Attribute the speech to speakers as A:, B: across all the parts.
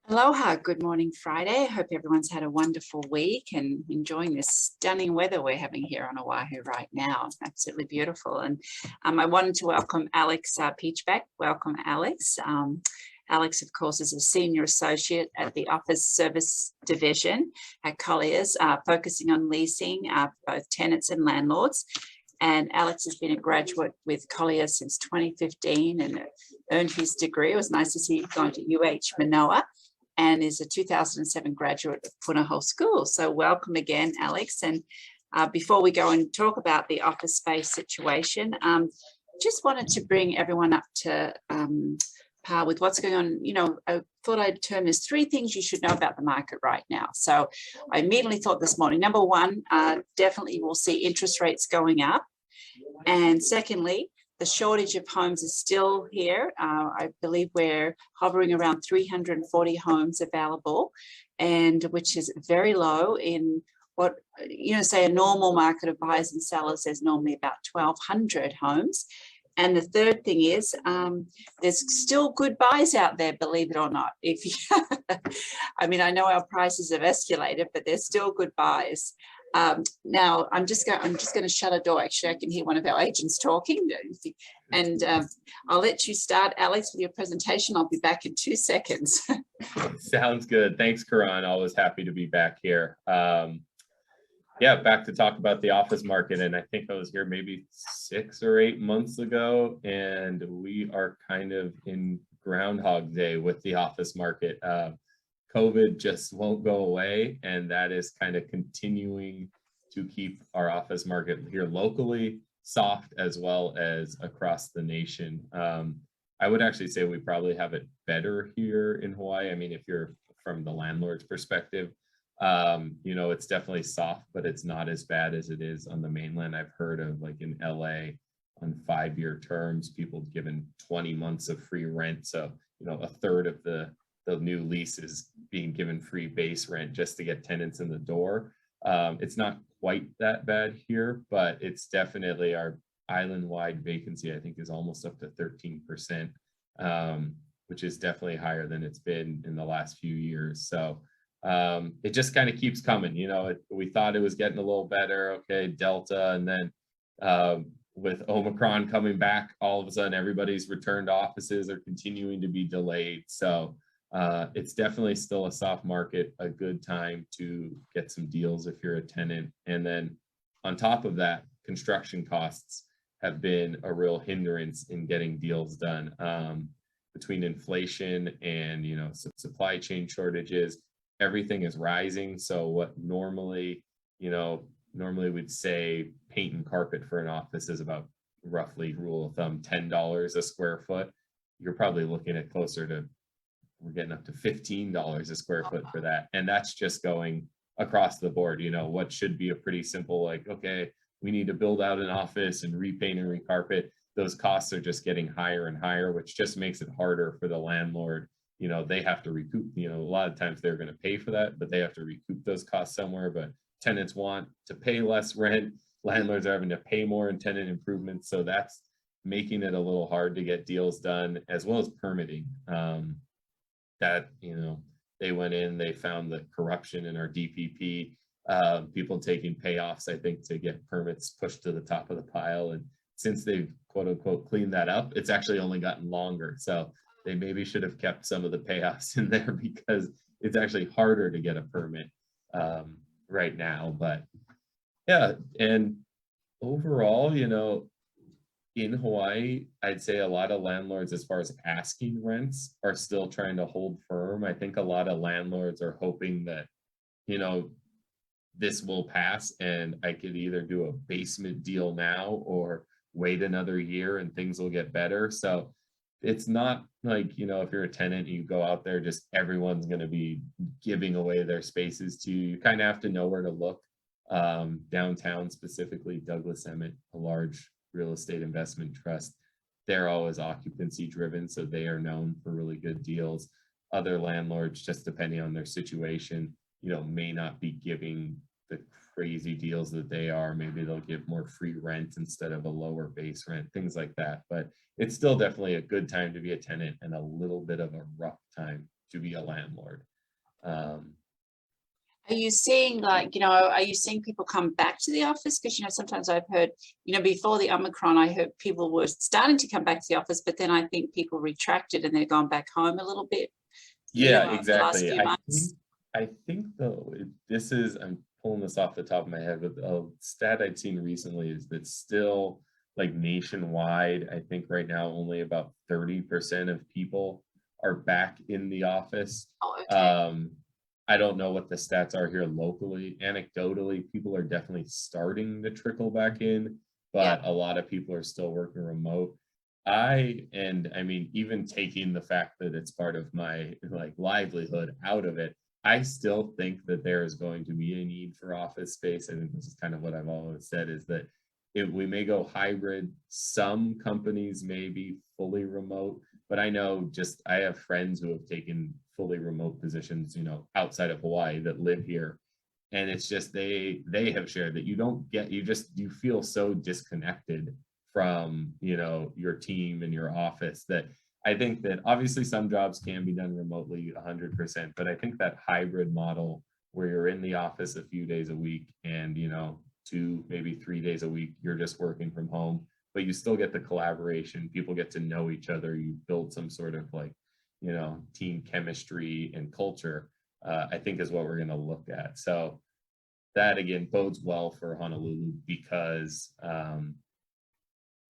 A: Aloha, good morning, Friday. Hope everyone's had a wonderful week and enjoying this stunning weather we're having here on Oahu right now. Absolutely beautiful. And I wanted to welcome Alex Peachback. Welcome, Alex. Alex, of course, is a senior associate at the Office Service Division at Colliers, focusing on leasing both tenants and landlords. And Alex has been a graduate with Colliers since 2015 and earned his degree. It was nice to see him going to Manoa, and is a 2007 graduate of Punahou School. So welcome again, Alex. And before we go and talk about the office space situation, just wanted to bring everyone up to par with what's going on. You know, I thought I'd term this 3 things you should know about the market right now. So I immediately thought this morning, number one, definitely we'll see interest rates going up. And secondly, the shortage of homes is still here. I believe we're hovering around 340 homes available, and which is very low in what, say a normal market of buyers and sellers. There's normally about 1,200 homes. And the third thing is there's still good buys out there, believe it or not. I mean, I know our prices have escalated, but there's still good buys. Now I'm just going to shut a door. Actually, I can hear one of our agents talking, and I'll let you start, Alex, with your presentation. I'll be back in 2 seconds.
B: Sounds good. Thanks, Caron. Always happy to be back here. Yeah, back to talk about the office market. And I think I was here maybe 6 or 8 months ago, and we are kind of in Groundhog Day with the office market. COVID just won't go away, and that is kind of continuing to keep our office market here locally soft as well as across the nation. I would actually say we probably have it better here in Hawaii. I mean, if you're from the landlord's perspective, it's definitely soft, but it's not as bad as it is on the mainland. I've heard of, like, in LA on 5-year terms, people given 20 months of free rent. So, a third of the new lease is being given free base rent just to get tenants in the door. It's not quite that bad here, but it's definitely our island-wide vacancy, I think, is almost up to 13%, which is definitely higher than it's been in the last few years. So it just kind of keeps coming. We thought it was getting a little better. Okay, Delta, and then with Omicron coming back, all of a sudden everybody's return to offices are continuing to be delayed. So it's definitely still a soft market, a good time to get some deals if you're a tenant. And then on top of that, construction costs have been a real hindrance in getting deals done. Between inflation and, supply chain shortages, everything is rising. So what normally we'd say paint and carpet for an office is about, roughly rule of thumb, $10 a square foot. You're probably looking at closer to, we're getting up to $15 a square foot for that. And that's just going across the board. What should be a pretty simple, like, okay, we need to build out an office and repaint and recarpet. Those costs are just getting higher and higher, which just makes it harder for the landlord. They have to recoup, a lot of times they're going to pay for that, but they have to recoup those costs somewhere. But tenants want to pay less rent. Landlords are having to pay more in tenant improvements. So that's making it a little hard to get deals done, as well as permitting. That, they went in, they found the corruption in our DPP, people taking payoffs, I think, to get permits pushed to the top of the pile. And since they've, quote unquote, cleaned that up, it's actually only gotten longer. So they maybe should have kept some of the payoffs in there, because it's actually harder to get a permit right now. But yeah, and overall, in Hawaii, I'd say a lot of landlords, as far as asking rents, are still trying to hold firm. I think a lot of landlords are hoping that, this will pass and I could either do a basement deal now or wait another year and things will get better. So it's not like, if you're a tenant, you go out there, just everyone's going to be giving away their spaces to you. You kind of have to know where to look. Downtown, specifically Douglas Emmett, a large real estate investment trust, they're always occupancy driven, so they are known for really good deals. Other landlords, just depending on their situation, may not be giving the crazy deals that they are. Maybe they'll give more free rent instead of a lower base rent, things like that. But it's still definitely a good time to be a tenant and a little bit of a rough time to be a landlord.
A: Are you seeing are you seeing people come back to the office? Because, sometimes I've heard, before the Omicron, I heard people were starting to come back to the office, but then I think people retracted and they're gone back home a little bit.
B: Yeah,
A: The last
B: exactly.
A: few months.
B: I think though, I'm pulling this off the top of my head, but a stat I'd seen recently is that still, like, nationwide, I think right now only about 30% of people are back in the office.
A: Oh, okay.
B: I don't know what the stats are here locally. Anecdotally, people are definitely starting to trickle back in, but a lot of people are still working remote. I mean, even taking the fact that it's part of my like livelihood out of it, I still think that there is going to be a need for office space. I think this is kind of what I've always said, is that if we may go hybrid, some companies may be fully remote, but I know I have friends who have taken fully remote positions, outside of Hawaii that live here. And it's just, they have shared that you feel so disconnected from, your team and your office, that I think that obviously some jobs can be done remotely 100%, but I think that hybrid model where you're in the office a few days a week and, 2, maybe 3 days a week, you're just working from home, but you still get the collaboration. People get to know each other. You build some sort of team chemistry and culture, I think is what we're going to look at. So that again bodes well for Honolulu because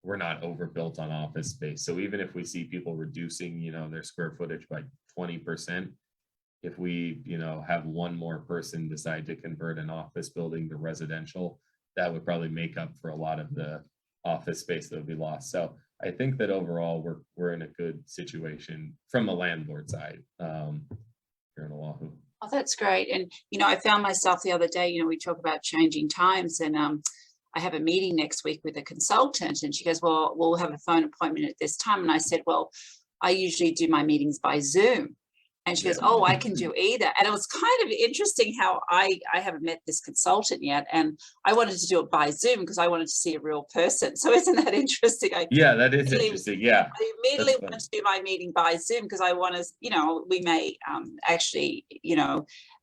B: we're not overbuilt on office space. So even if we see people reducing, their square footage by 20%, if we, have one more person decide to convert an office building to residential, that would probably make up for a lot of the office space that would be lost. So I think that overall we're in a good situation from the landlord side here in Oahu.
A: Oh, that's great. And, I found myself the other day, we talk about changing times, and I have a meeting next week with a consultant, and she goes, well, we'll have a phone appointment at this time. And I said, well, I usually do my meetings by Zoom. And she goes, oh, I can do either. And it was kind of interesting how I haven't met this consultant yet. And I wanted to do it by Zoom because I wanted to see a real person. So isn't that interesting?
B: Yeah, that is interesting. Yeah.
A: I immediately want to do my meeting by Zoom because I want to, we may actually,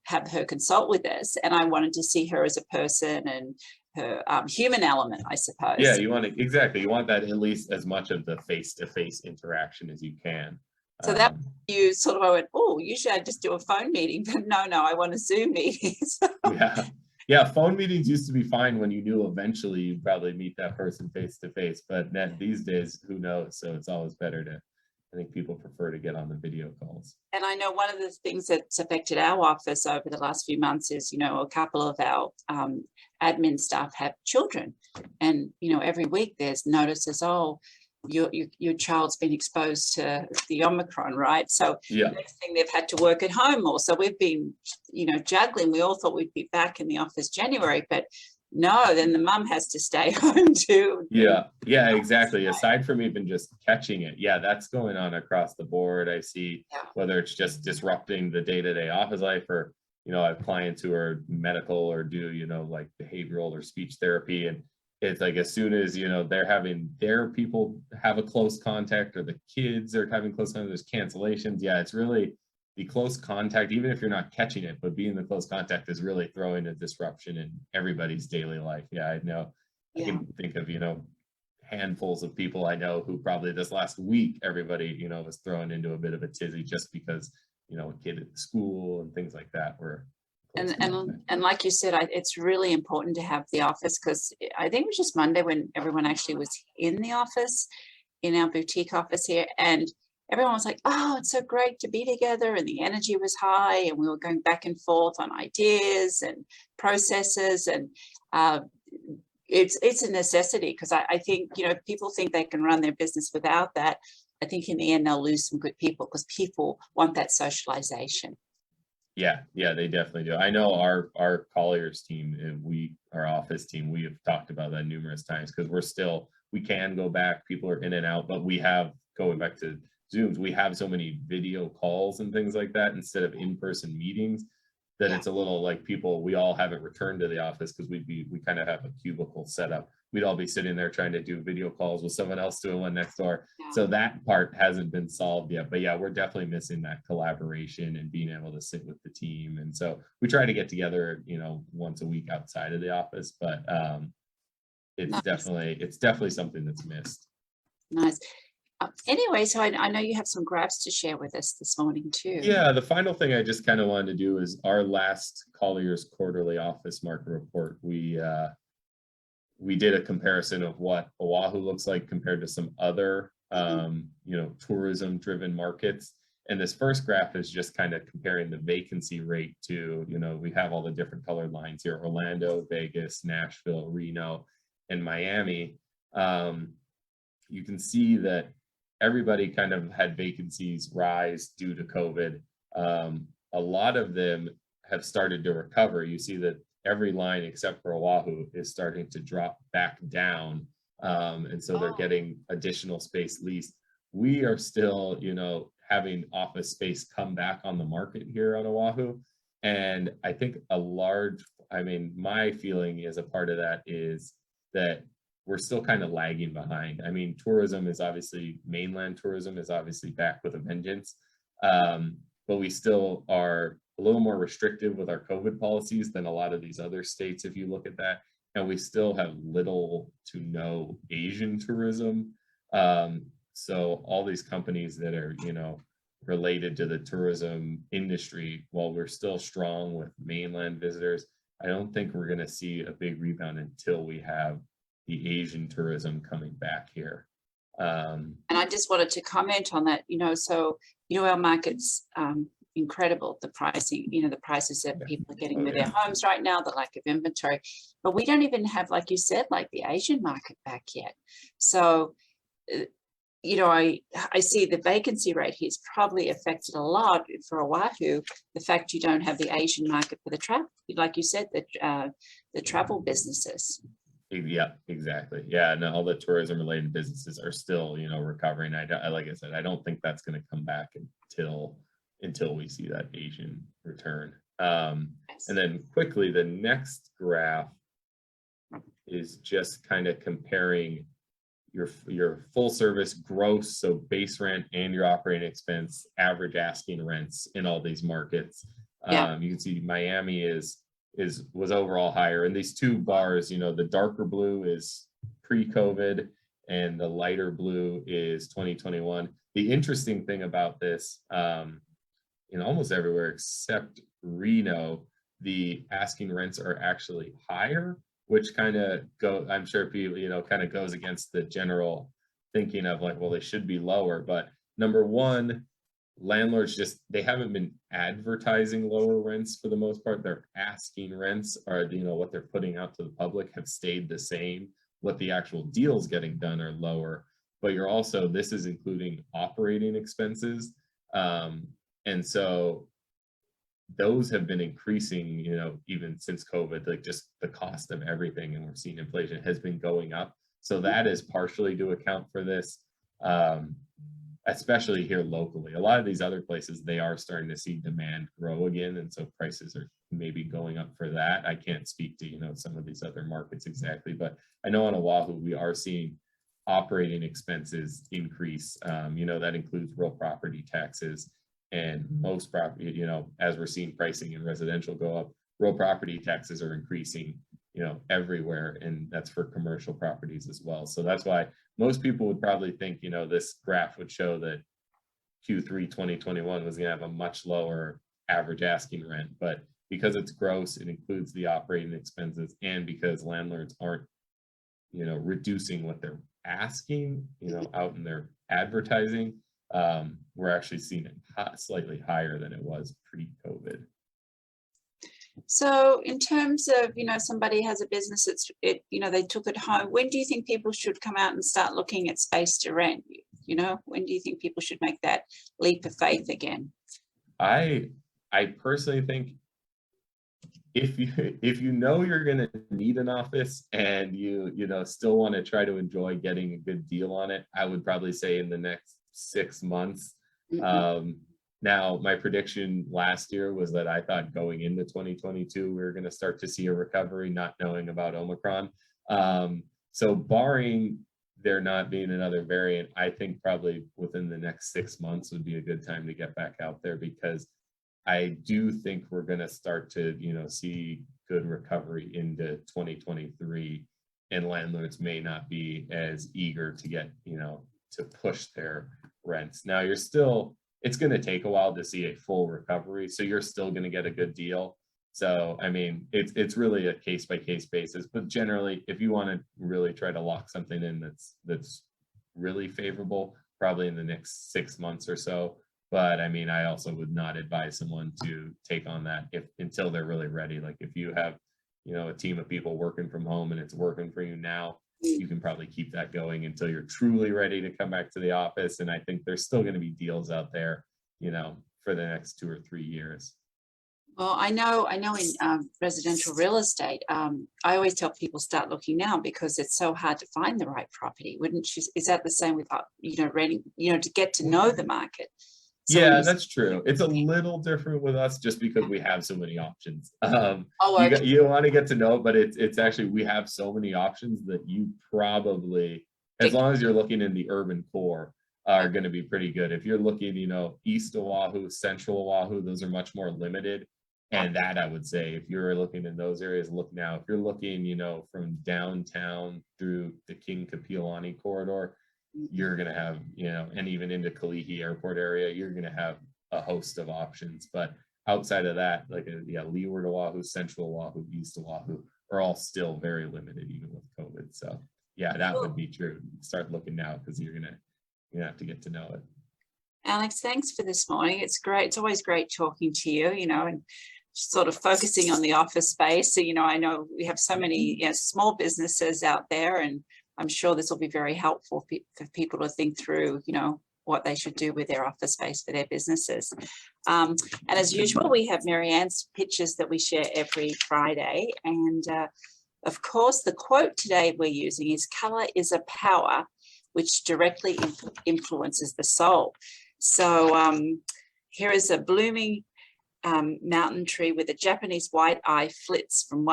A: have her consult with us. And I wanted to see her as a person and her human element, I suppose.
B: Yeah, you want that at least as much of the face-to-face interaction as you can.
A: So that you sort of, I went, oh, usually I just do a phone meeting, but no, I want a Zoom meeting.
B: Yeah. Phone meetings used to be fine when you knew eventually you'd probably meet that person face to face, but these days, who knows? So it's always better I think people prefer to get on the video calls.
A: And I know one of the things that's affected our office over the last few months is, a couple of our admin staff have children, and, every week there's notices, oh, your child's been exposed to the Omicron, right? So the next thing, they've had to work at home more. So we've been, juggling. We all thought we'd be back in the office January, but no, then the mum has to stay home too.
B: Yeah, exactly. Aside from even just catching it, that's going on across the board. I see whether it's just disrupting the day-to-day office life, or, I have clients who are medical or do, like behavioral or speech therapy, and it's like as soon as they're having their people have a close contact, or the kids are having close contact, there's cancellations. It's really the close contact, even if you're not catching it, but being the close contact is really throwing a disruption in everybody's daily life. I know. I can think of handfuls of people I know who probably this last week everybody was thrown into a bit of a tizzy just because a kid at school and things like that were.
A: And like you said, it's really important to have the office, because I think it was just Monday when everyone actually was in the office, in our boutique office here, and everyone was like, oh, it's so great to be together, and the energy was high, and we were going back and forth on ideas and processes, and it's a necessity, because I think, people think they can run their business without that. I think in the end they'll lose some good people, because people want that socialization.
B: Yeah, they definitely do. I know our Colliers team, our office team, we have talked about that numerous times, because we can go back. People are in and out, but we have, going back to Zooms, we have so many video calls and things like that instead of in-person meetings, that it's a little like we all haven't returned to the office, because we kind of have a cubicle set up we'd all be sitting there trying to do video calls with someone else doing one next door.
A: Yeah.
B: So that part hasn't been solved yet. But yeah, we're definitely missing that collaboration and being able to sit with the team. And so we try to get together, once a week outside of the office, but it's
A: Nice.
B: definitely something that's missed.
A: Nice. Anyway, so I know you have some graphs to share with us this morning too.
B: Yeah, the final thing I just kind of wanted to do is our last Colliers quarterly office market report. We did a comparison of what Oahu looks like compared to some other tourism driven markets. And this first graph is just kind of comparing the vacancy rate to, we have all the different colored lines here: Orlando, Vegas, Nashville, Reno, and Miami. You can see that everybody kind of had vacancies rise due to COVID. A lot of them have started to recover. You see that every line except for Oahu is starting to drop back down. And so they're getting additional space leased. We are still, having office space come back on the market here on Oahu. And I think my feeling is a part of that is that we're still kind of lagging behind. I mean, mainland tourism is obviously back with a vengeance. But we still are a little more restrictive with our COVID policies than a lot of these other states, if you look at that. And we still have little to no Asian tourism. So all these companies that are, related to the tourism industry, while we're still strong with mainland visitors, I don't think we're going to see a big rebound until we have the Asian tourism coming back here.
A: And I just wanted to comment on that, so, our market's incredible, the pricing, the prices that people are getting with their homes right now, the lack of inventory, but we don't even have, like you said, like the Asian market back yet. So, I see the vacancy rate here is probably affected a lot for Oahu, the fact you don't have the Asian market for the travel, like you said, the travel businesses.
B: Yeah, exactly. Yeah, and all the tourism related businesses are still, recovering. Like I said, I don't think that's going to come back until we see that Asian return. And then quickly, the next graph is just kind of comparing your full service gross, so base rent and your operating expense, average asking rents in all these markets. You can see Miami was overall higher, and these two bars, the darker blue is pre-COVID and the lighter blue is 2021. The interesting thing about this, in almost everywhere except Reno, the asking rents are actually higher, which kind of I'm sure people, kind of goes against the general thinking of like, well, they should be lower. But number one, landlords they haven't been advertising lower rents for the most part. Their asking rents are, what they're putting out to the public have stayed the same. What the actual deals getting done are lower, but this is including operating expenses. And so those have been increasing, even since COVID, like just the cost of everything. And we're seeing inflation has been going up. So that is partially to account for this. Especially here locally. A lot of these other places, they are starting to see demand grow again. And so prices are maybe going up for that. I can't speak to, some of these other markets exactly, but I know on Oahu, we are seeing operating expenses increase. That includes real property taxes, and most property, as we're seeing pricing in residential go up, real property taxes are increasing, everywhere. And that's for commercial properties as well. So that's why most people would probably think, this graph would show that Q3 2021 was going to have a much lower average asking rent. But because it's gross, it includes the operating expenses, and because landlords aren't, reducing what they're asking, out in their advertising, we're actually seeing it slightly higher than it was pre-COVID.
A: So in terms of, somebody has a business they took it home, when do you think people should come out and start looking at space to rent? When do you think people should make that leap of faith again?
B: I personally think if you know you're going to need an office and you still want to try to enjoy getting a good deal on it, I would probably say in the next 6 months. Mm-hmm. Now, my prediction last year was that I thought going into 2022, we were going to start to see a recovery, not knowing about Omicron. So barring there not being another variant, I think probably within the next 6 months would be a good time to get back out there, because I do think we're going to start to, see good recovery into 2023, and landlords may not be as eager to get, to push their rents. Now it's going to take a while to see a full recovery, so you're still going to get a good deal. So, I mean, it's really a case by case basis, but generally, if you want to really try to lock something in that's really favorable, probably in the next 6 months or so. But I mean, I also would not advise someone to take on that until they're really ready. Like if you have, a team of people working from home and it's working for you now, you can probably keep that going until you're truly ready to come back to the office. And I think there's still going to be deals out there, for the next 2 or 3 years.
A: Well, I know in residential real estate, I always tell people start looking now because it's so hard to find the right property. Wouldn't you? Is that the same with, renting, to get to know the market? So
B: yeah, that's true. It's a little different with us just because we have so many options. You want to get to know, but it's actually, we have so many options that you probably, as long as you're looking in the urban core, are going to be pretty good. If you're looking, east Oahu, central Oahu, those are much more limited. And that I would say, if you're looking in those areas, look now. If you're looking, from downtown through the King Kapiolani corridor, you're going to have, and even into Kalihi Airport area, you're going to have a host of options. But outside of that, like Leeward Oahu, Central Oahu, East Oahu are all still very limited, even with COVID. So yeah, that would be true. Start looking now because you're gonna have to get to know it.
A: Alex, thanks for this morning. It's great. It's always great talking to you, and sort of focusing on the office space. So, I know we have so many small businesses out there, and I'm sure this will be very helpful for people to think through, what they should do with their office space for their businesses. And as usual, we have Marianne's pictures that we share every Friday. And of course, the quote today we're using is "Color is a power which directly influences the soul." So here is a blooming mountain tree with a Japanese white eye flits from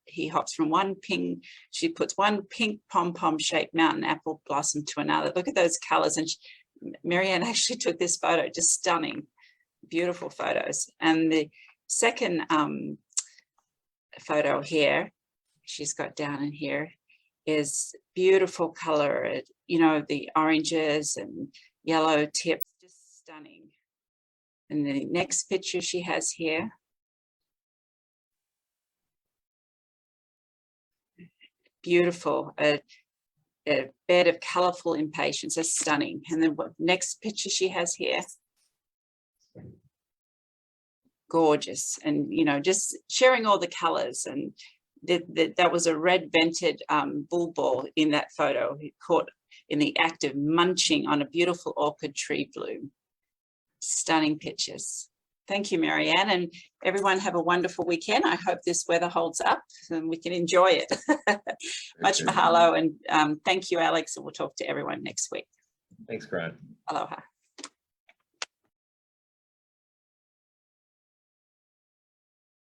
A: he hops from one pink, she puts one pink pom-pom shaped mountain apple blossom to another. Look at those colors. And Marianne actually took this photo, just stunning, beautiful photos. And the second photo here, she's got down in here, is beautiful color, the oranges and yellow tips, just stunning. And the next picture she has here, beautiful, a bed of colorful impatiens, that's stunning. And then what next picture she has here, gorgeous. And just sharing all the colors. And that was a red vented bulbul in that photo. He caught in the act of munching on a beautiful orchid tree bloom. Stunning pictures. Thank you, Marianne, and everyone have a wonderful weekend. I hope this weather holds up and we can enjoy it. Much mahalo, and thank you, Alex, and we'll talk to everyone next week.
B: Thanks, Caron.
A: Aloha.